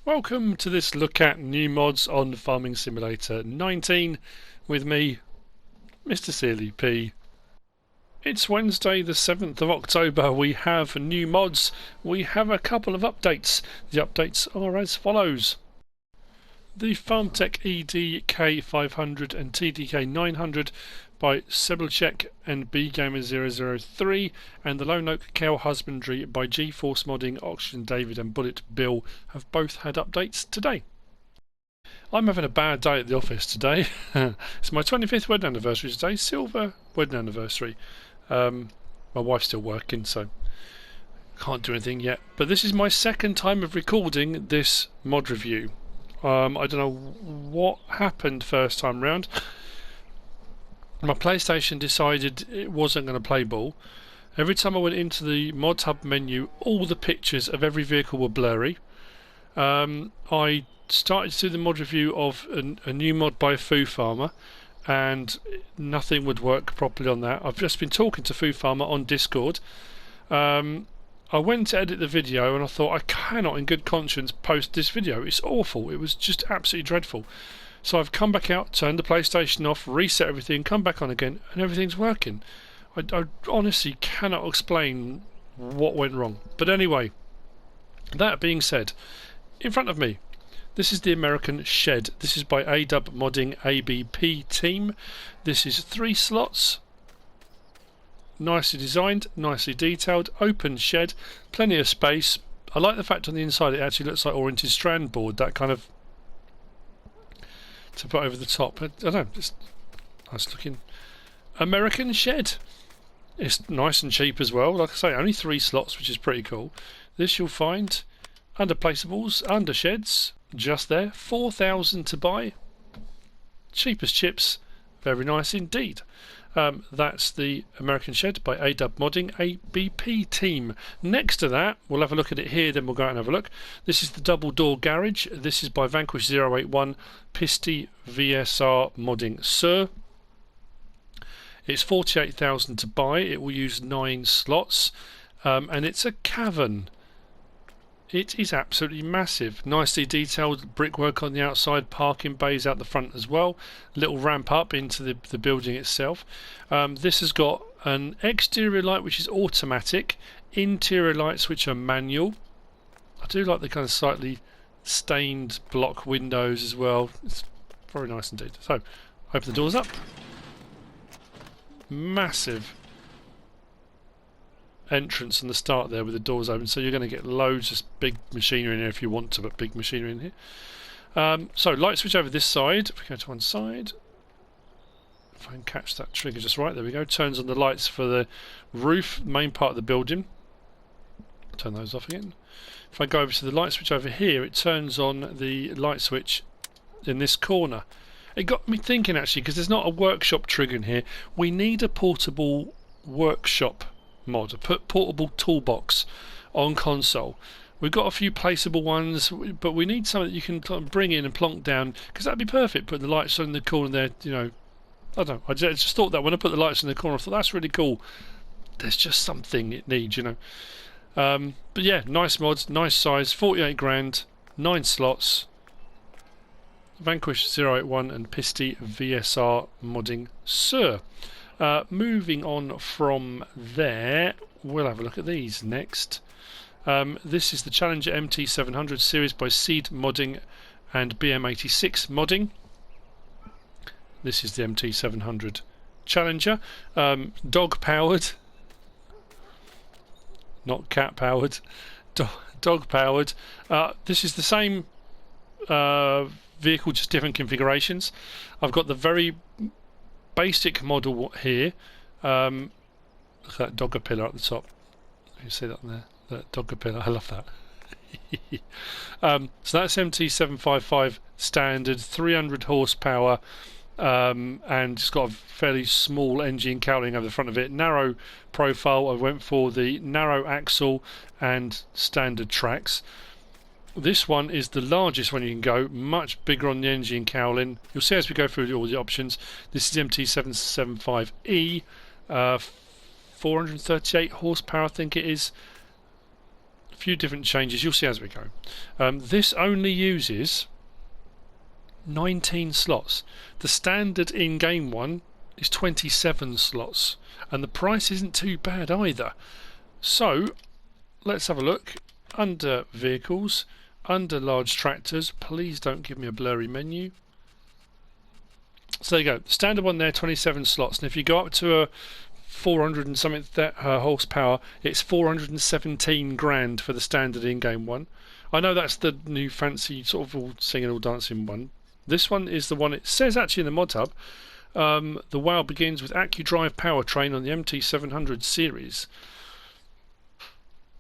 Welcome to this look at new mods on Farming Simulator 19 with me, MrSealyp. It's Wednesday the 7th of October. We have new mods. We have a couple of updates. The updates are as follows. The FarmTech EDK500 and TDK900 by Sebelchek and BGamer003, and the Lone Oak Cow Husbandry by G-Force Modding, Oxygen David and Bullet Bill have both had updates today. I'm having a bad day at the office today. It's my 25th wedding anniversary today, silver wedding anniversary. My wife's still working, so can't do anything yet. But this is my second time of recording this mod review. I don't know what happened first time round. My PlayStation decided it wasn't going to play ball. Every time I went into the Modhub menu, all the pictures of every vehicle were blurry. I started to do the mod review of a new mod by Foo Farmer, and nothing would work properly on that. I've just been talking to Foo Farmer on Discord. I went to edit the video and I thought, I cannot in good conscience post this video. It's awful. It was just absolutely dreadful. So I've come back out, turned the PlayStation off, reset everything, come back on again, and everything's working. I honestly cannot explain what went wrong. But anyway, that being said, in front of me, this is the American Shed. This is by Adub Modding ABP team. This is 3 slots. Nicely designed, nicely detailed, open shed, plenty of space. I like the fact on the inside it actually looks like oriented strand board, that kind of to put over the top. I don't know, just nice looking American shed. It's nice and cheap as well. Like I say, only 3 slots, which is pretty cool. This you'll find under placeables, under sheds, just there. 4,000 to buy. Cheap as chips. Very nice indeed. That's the American Shed by Adub Modding ABP team. Next to that, we'll have a look at it here, then we'll go out and have a look. This is the double door garage. This is by Vanquish081 Pisty VSR Modding Sir. It's 48,000 to buy. It will use 9 slots, and it's a cavern. It is absolutely massive. Nicely detailed brickwork on the outside, parking bays out the front as well. Little ramp up into the building itself. This has got an exterior light which is automatic, interior lights which are manual. I do like the kind of slightly stained block windows as well. It's very nice indeed. So, open the doors up. Massive entrance on the start there with the doors open, so you're going to get loads of big machinery in here if you want to put big machinery in here. So light switch over this side. If we go to one side, if I can catch that trigger just right, there we go. Turns on the lights for the roof, main part of the building. Turn those off again. If I go over to the light switch over here, it turns on the light switch in this corner. It got me thinking actually, because there's not a workshop trigger in here. We need a portable workshop mod, a portable toolbox on console. We've got a few placeable ones, but we need something that you can bring in and plonk down, because that'd be perfect. Put the lights on in the corner there, you know. I don't know, I just thought that when I put the lights in the corner, I thought that's really cool. There's just something it needs, you know. But yeah, nice mods, nice size, 48 grand, 9 slots. Vanquish081 and Pisty VSR Modding Sir. Moving on from there, we'll have a look at these next. This is the Challenger MT700 series by SiiD Modding and BM86 Modding. This is the MT700 Challenger. Dog powered, not cat powered. Dog powered. This is the same vehicle, just different configurations. I've got the very basic model here. Look at that Dogger pillar at the top. You see that there? That Dogger pillar. I love that. So that's MT755 standard, 300 horsepower, and it's got a fairly small engine cowling over the front of it. Narrow profile. I went for the narrow axle and standard tracks. This one is the largest one you can go, much bigger on the engine cowling. You'll see as we go through all the options. This is MT775E, 438 horsepower I think it is. A few different changes, you'll see as we go. This only uses 19 slots. The standard in-game one is 27 slots, and the price isn't too bad either. So let's have a look. Under vehicles, under large tractors, please don't give me a blurry menu. So there you go, standard one there, 27 slots, and if you go up to a 400 and something horsepower, it's 417 grand for the standard in-game one. I know that's the new fancy sort of all singing all dancing one. This one is the one, it says actually in the Modhub, the WoW begins with AccuDrive powertrain on the MT700 series.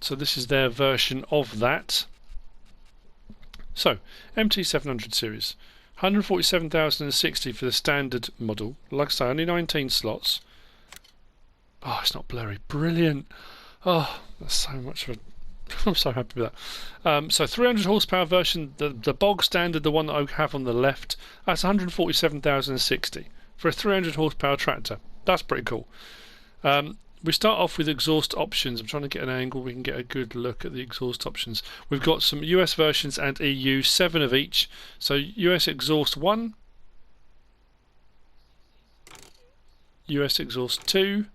So this is their version of that. So, MT700 series, 147,060 for the standard model. Like I say, only 19 slots. Oh, it's not blurry. Brilliant. Oh, that's so much of a... I'm so happy with that. So 300 horsepower version, the bog standard, the one that I have on the left, that's 147,060 for a 300 horsepower tractor. That's pretty cool. We start off with exhaust options. I'm trying to get an angle we can get a good look at the exhaust options. We've got some US versions and EU, 7 of each. So US exhaust 1, US exhaust 2,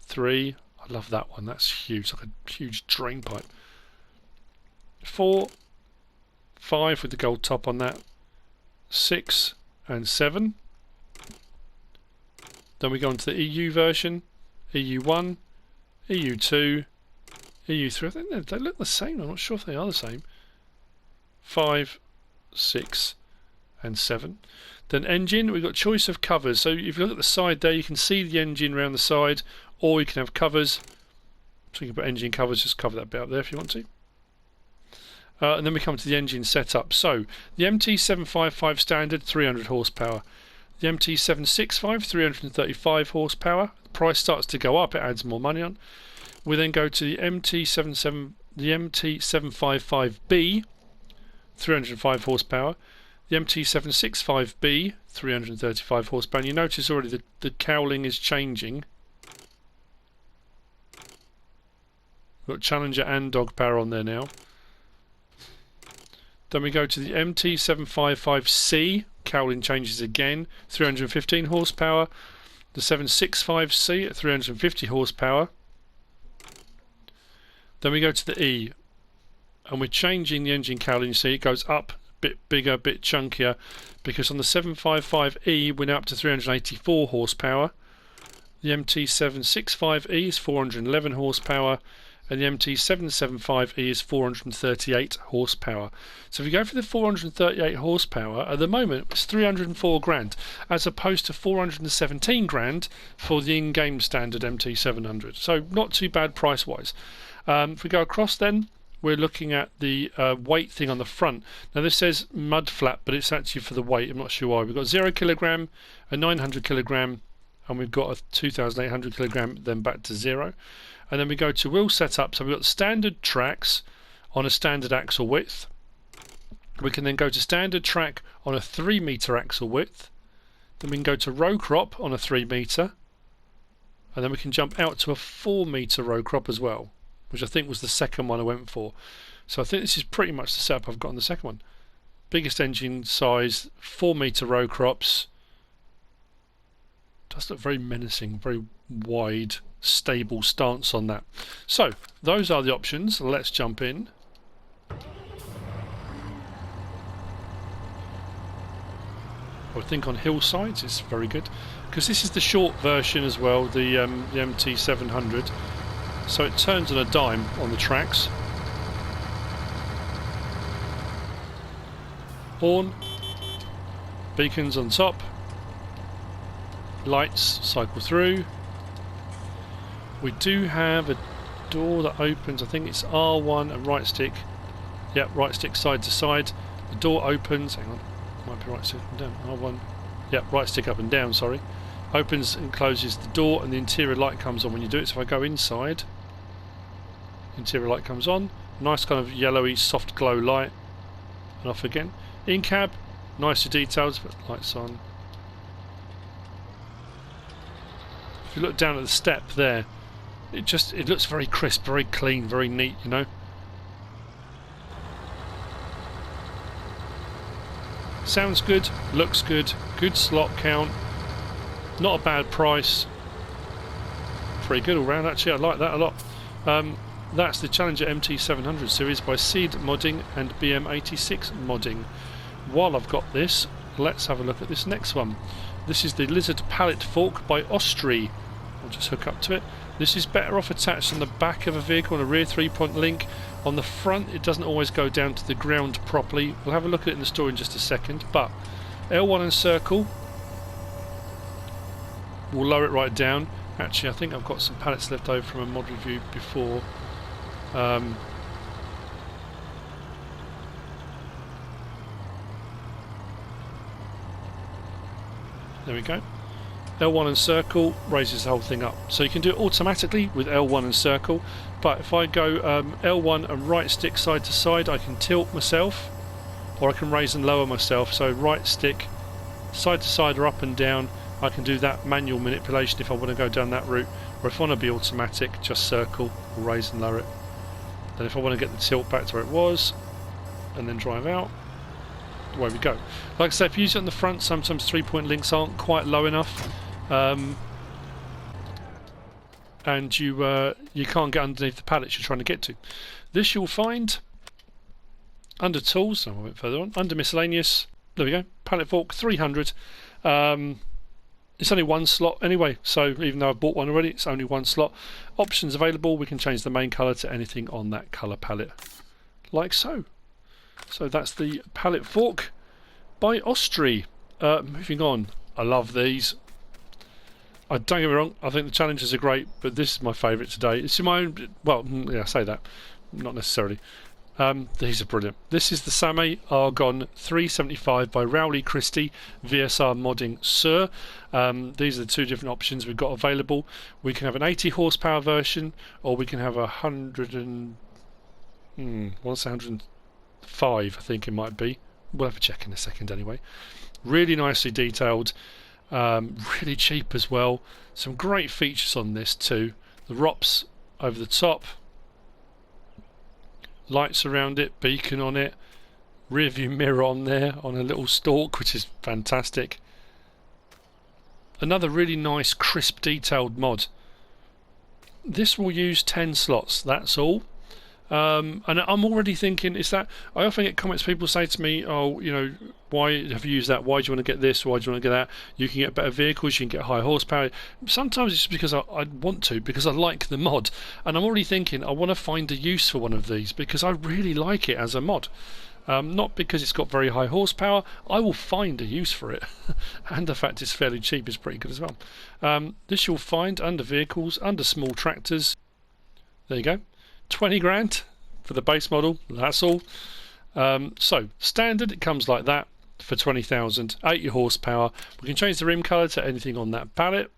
3, I love that one, that's huge, like a huge drain pipe. 4, 5 with the gold top on that, 6 and 7. Then we go on to the EU version, EU1, EU2, EU3. I think they look the same, I'm not sure if they are the same. 5, 6 and 7. Then engine, we've got choice of covers. So if you look at the side there, you can see the engine around the side, or you can have covers. So you can put engine covers, just cover that bit up there if you want to. And then we come to the engine setup. So the MT755 standard, 300 horsepower. The MT765, 335 horsepower. The price starts to go up, it adds more money on. We then go to the MT755B, 305 horsepower. The MT765B, 335 horsepower. And you notice already the cowling is changing. We've got Challenger and dog power on there now. Then we go to the MT755C, cowling changes again, 315 horsepower. The 765C at 350 horsepower. Then we go to the E, and we're changing the engine cowling. You see it goes up, a bit bigger, a bit chunkier, because on the 755E we're now up to 384 horsepower. The MT765E is 411 horsepower. And the MT775E is 438 horsepower. So if you go for the 438 horsepower, at the moment it's 304 grand, as opposed to 417 grand for the in-game standard MT700. So not too bad price-wise. If we go across then, we're looking at the weight thing on the front. Now this says mud flat, but it's actually for the weight. I'm not sure why. We've got 0 kilogram, a 900 kilogram, and we've got a 2,800 kilogram, then back to 0. And then we go to wheel setup. So we've got standard tracks on a standard axle width. We can then go to standard track on a 3 meter axle width. Then we can go to row crop on a 3 meter. And then we can jump out to a 4 meter row crop as well, which I think was the second one I went for. So I think this is pretty much the setup I've got on the second one. Biggest engine size, 4 meter row crops. Does look very menacing, very wide, stable stance on that. So those are the options. Let's jump in. I think on hillsides it's very good, because this is the short version as well, the MT700, so it turns on a dime on the tracks. Horn, beacons on top, lights cycle through. We do have a door that opens, I think it's R1 and right stick. Yep, right stick side to side. The door opens, hang on, might be right stick up and down, R1. Yep, right stick up and down, sorry. Opens and closes the door, and the interior light comes on when you do it. So if I go inside, interior light comes on. Nice kind of yellowy, soft glow light. And off again. In cab, nicer details, but lights on. If you look down at the step there, it looks very crisp, very clean, very neat, you know. Sounds good, looks good, good slot count, not a bad price. Pretty good all round actually, I like that a lot. That's the Challenger MT700 series by SiiD Modding and BM86 Modding. While I've got this, let's have a look at this next one. This is the Lizard Pallet Fork by Ostry. I'll just hook up to it. This is better off attached on the back of a vehicle on a rear 3-point link. On the front it doesn't always go down to the ground properly. We'll have a look at it in the store in just a second, but L1 and circle, we'll lower it right down. Actually I think I've got some pallets left over from a mod review before. There we go. L1 and circle raises the whole thing up. So you can do it automatically with L1 and circle, but if I go L1 and right stick side to side, I can tilt myself, or I can raise and lower myself. So right stick side to side or up and down, I can do that manual manipulation if I want to go down that route, or if I want to be automatic, just circle or raise and lower it. Then if I want to get the tilt back to where it was and then drive out, away we go. Like I said, if you use it on the front, sometimes 3-point links aren't quite low enough, and you can't get underneath the pallets you're trying to get to. This you'll find under tools, a bit further on, under miscellaneous. There we go, pallet fork 300. It's only one slot anyway, so even though I've bought one already, it's only one slot. Options available, we can change the main colour to anything on that colour palette, like so. So that's the pallet fork by Ostry. Moving on, I love these. Don't get me wrong, I think the challenges are great, but this is my favourite today. It's my own, well, yeah, I say that, not necessarily. These are brilliant. This is the SAME Argon 375 by Rowley Christie VSR Modding Sir. These are the two different options we've got available. We can have an 80 horsepower version, or we can have a 105, I think it might be. We'll have a check in a second anyway. Really nicely detailed, really cheap as well. Some great features on this too. The ROPS over the top, lights around it, beacon on it, rear view mirror on there on a little stalk, which is fantastic. Another really nice crisp detailed mod. This will use 10 slots, that's all. And I'm already thinking, is that, I often get comments, people say to me, oh, you know, why have you used that, why do you want to get this, why do you want to get that, you can get better vehicles, you can get high horsepower. Sometimes it's just because I want to, because I like the mod, and I'm already thinking I want to find a use for one of these because I really like it as a mod. Not because it's got very high horsepower, I will find a use for it. And the fact it's fairly cheap is pretty good as well. This you'll find under vehicles, under small tractors. There you go. 20 grand for the base model, that's all. So standard, it comes like that for 20,000, 80 horsepower. We can change the rim colour to anything on that pallet,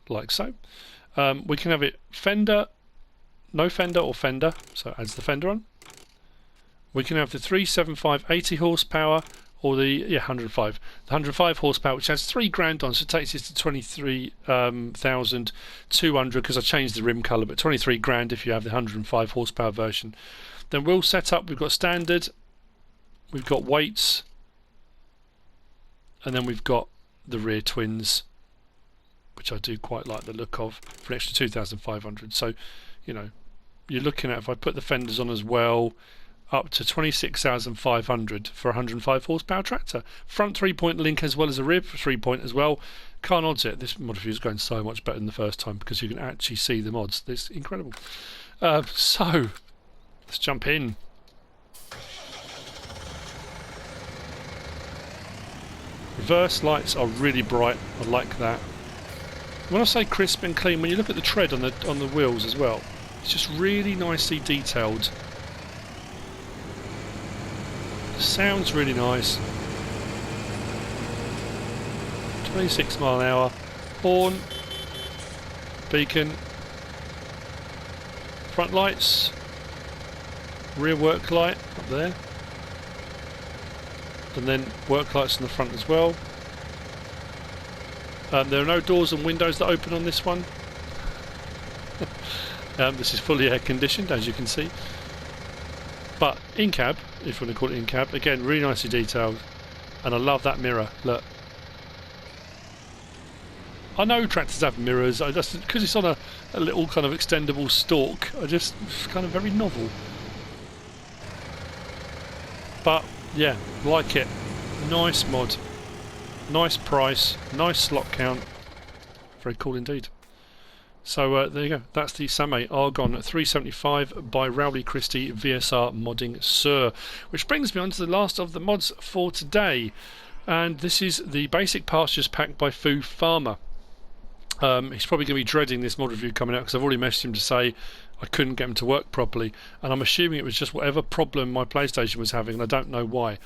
like so. We can have it fender, no fender, or fender, so it adds the fender on. We can have the 375 80 horsepower, or the 105. The 105 horsepower, which has 3 grand on, so it takes it to 23,200 because I changed the rim colour, but 23 grand if you have the 105 horsepower version. Then we'll set up, we've got standard, we've got weights, and then we've got the rear twins, which I do quite like the look of, for an extra 2,500. So, you know, you're looking at, if I put the fenders on as well, up to 26,500 for a 105 horsepower tractor. Front 3-point link as well as a rear 3-point as well. Can't odds it. This mod review is going so much better than the first time because you can actually see the mods. It's incredible. So let's jump in. Reverse lights are really bright. I like that. When I say crisp and clean, when you look at the tread on the wheels as well, it's just really nicely detailed. Sounds really nice. 26 mile an hour. Horn. Beacon. Front lights. Rear work light up there. And then work lights in the front as well. There are no doors and windows that open on this one. This is fully air conditioned, as you can see. But in-cab, if you want to call it in-cab, again, really nicely detailed. And I love that mirror. Look. I know tractors have mirrors, I just because it's on a little kind of extendable stalk, it's kind of very novel. But yeah, like it. Nice mod. Nice price, nice slot count. Very cool indeed. So there you go, that's the Same Argon 375 by Rowley Christie VSR Modding Sir. Which brings me on to the last of the mods for today. And this is the Basic Pastures pack by Foo Farmer. He's probably going to be dreading this mod review coming out because I've already messaged him to say I couldn't get him to work properly, and I'm assuming it was just whatever problem my PlayStation was having, and I don't know why.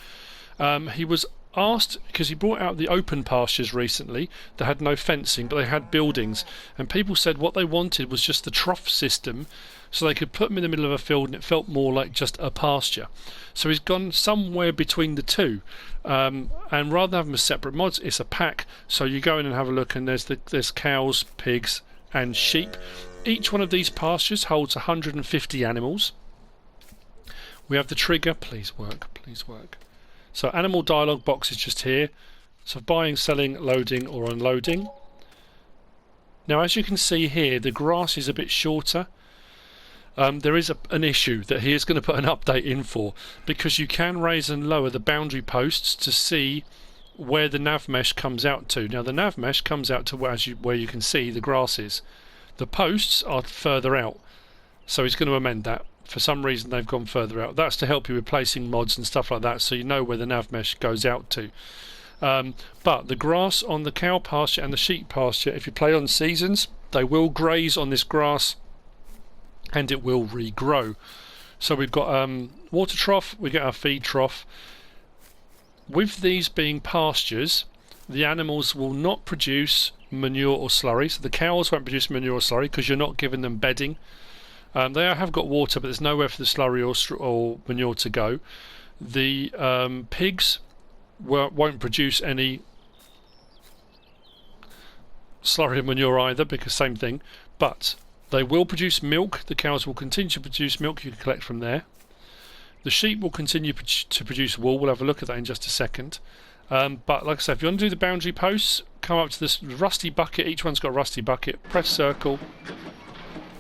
He was asked, because he brought out the open pastures recently that had no fencing but they had buildings, and people said what they wanted was just the trough system so they could put them in the middle of a field and it felt more like just a pasture. So he's gone somewhere between the two, and rather than have them as separate mods, it's a pack. So you go in and have a look, and there's cows, pigs and sheep. Each one of these pastures holds 150 animals. We have the trigger, please work, please work. So animal dialogue box is just here. So buying, selling, loading or unloading. Now as you can see here, the grass is a bit shorter. There is an issue that he is going to put an update in for, because you can raise and lower the boundary posts to see where the nav mesh comes out to. Now the nav mesh comes out to where you can see the grass is. The posts are further out, so he's going to amend that. For some reason they've gone further out. That's to help you with placing mods and stuff like that, so you know where the nav mesh goes out to. But the grass on the cow pasture and the sheep pasture, if you play on seasons, they will graze on this grass and it will regrow. So we've got water trough, we get our feed trough. With these being pastures, the animals will not produce manure or slurry. So the cows won't produce manure or slurry because you're not giving them bedding. They have got water, but there's nowhere for the slurry or manure to go. The pigs won't produce any slurry and manure either, because same thing. But they will produce milk. The cows will continue to produce milk you can collect from there. The sheep will continue to produce wool. We'll have a look at that in just a second. But like I said, if you want to do the boundary posts, come up to this rusty bucket. Each one's got a rusty bucket. Press circle.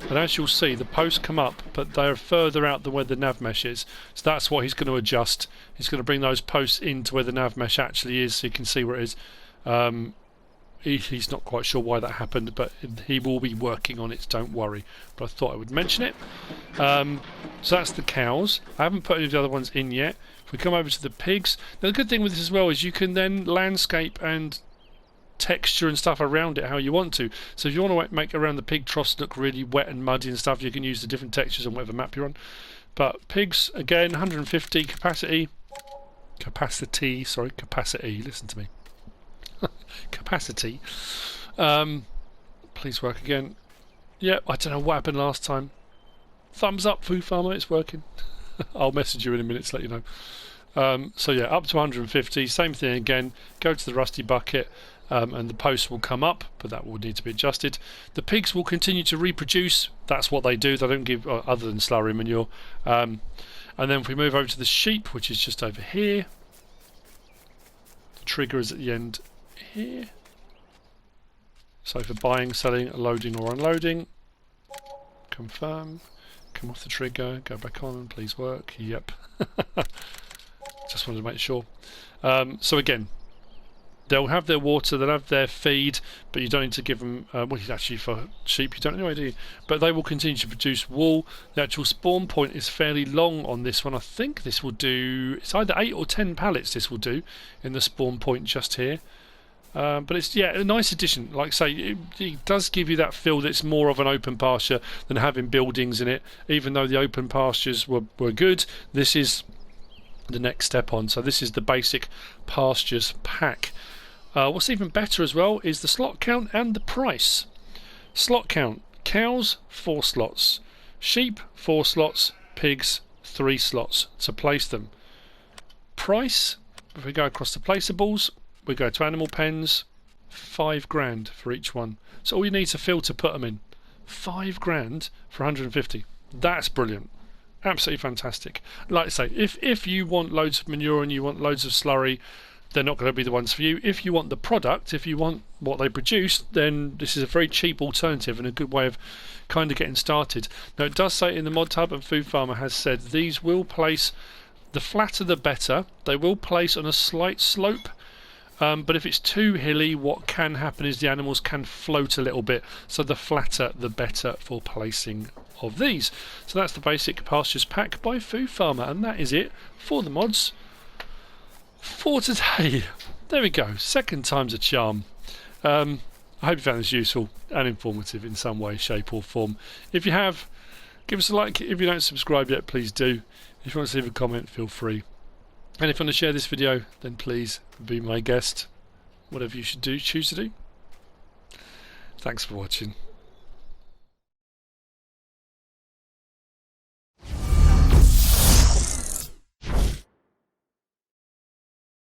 And as you'll see, the posts come up, but they're further out than where the nav mesh is. So that's what he's going to adjust. He's going to bring those posts into where the nav mesh actually is, so you can see where it is. He's not quite sure why that happened, but he will be working on it, don't worry. But I thought I would mention it. So that's the cows. I haven't put any of the other ones in yet. If we come over to the pigs, now the good thing with this as well is you can then landscape and texture and stuff around it how you want to. So if you want to make around the pig troughs look really wet and muddy and stuff, you can use the different textures on whatever map you're on. But pigs, again, 150 capacity, listen to me. Capacity. Please work again. Yeah, I don't know what happened last time. Thumbs up, Foo Farmer, it's working. I'll message you in a minute to let you know. So yeah, up to 150, same thing again. Go to the rusty bucket, and the posts will come up, but that will need to be adjusted. The pigs will continue to reproduce. That's what they do. They don't give other than slurry manure. And then if we move over to the sheep, which is just over here, the trigger is at the end here. So for buying, selling, loading or unloading, confirm, come off the trigger, go back on, please work. Yep. Just wanted to make sure. So again, they'll have their water, they'll have their feed, but you don't need to give them, well, actually for sheep you don't anyway, do you? But they will continue to produce wool. The actual spawn point is fairly long on this one. I think this will do, it's either 8 or 10 pallets this will do in the spawn point just here. But it's, yeah, a nice addition. Like I say, it does give you that feel that it's more of an open pasture than having buildings in it. Even though the open pastures were good, this is the next step on. So this is the basic pastures pack. What's even better as well is the slot count and the price. Slot count: cows 4 slots, sheep 4 slots, pigs 3 slots to place them. Price, if we go across the placeables, we go to animal pens, £5 for each one. So all you need to fill to put them in, £5 for 150. That's brilliant. Absolutely fantastic. Like I say, if you want loads of manure and you want loads of slurry, they're not going to be the ones for you. If you want the product, if you want what they produce, then this is a very cheap alternative and a good way of kind of getting started. Now it does say in the Modhub, and Food Farmer has said, these will place, the flatter the better, they will place on a slight slope. But if it's too hilly, what can happen is the animals can float a little bit, so the flatter the better for placing of these. So that's the basic Pastures pack by Food Farmer, and that is it for the mods for today. There we go, second time's a charm. I hope you found this useful and informative in some way, shape or form. If you have, give us a like. If you don't subscribe yet, please do. If you want to leave a comment, feel free. And if you want to share this video, then please be my guest. Whatever you should do, choose to do. Thanks for watching.